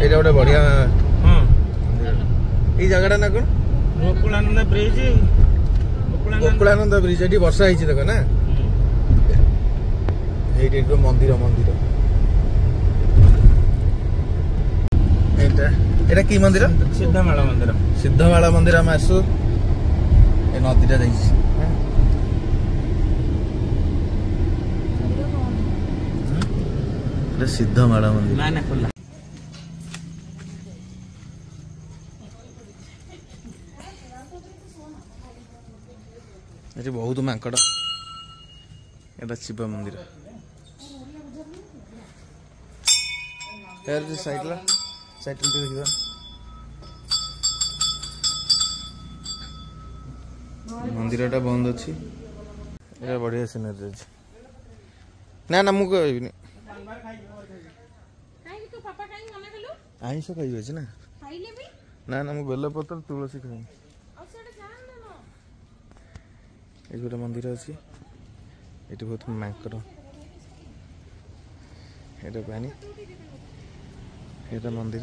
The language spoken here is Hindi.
एटा गोटे बढ़िया ये जगह ना कौन गोकुलानंद ब्रिज गोकुलानंद ब्रिज ये वर्षा होती देख ना ये मंदिर मंदिर एटा की मंदिर सिद्धमाला मंदिर सिद्धमाला मंदिर आम आसु ए नदीटा जाइए सिद्धमाला मंदिर ना खोला ये बहुत मांकड़ एटा शिव मंदिर यार साइड देखिए मंदिर टा बंद अच्छी बढ़िया सीनरी अच्छी ना ना मुझे कहबी आईस खाइबे ना ना ना मुझे बेलपत्र तुलसी खाई ये गोटे मंदिर अच्छी ये बहुत मांकड़ ये पानी ये मंदिर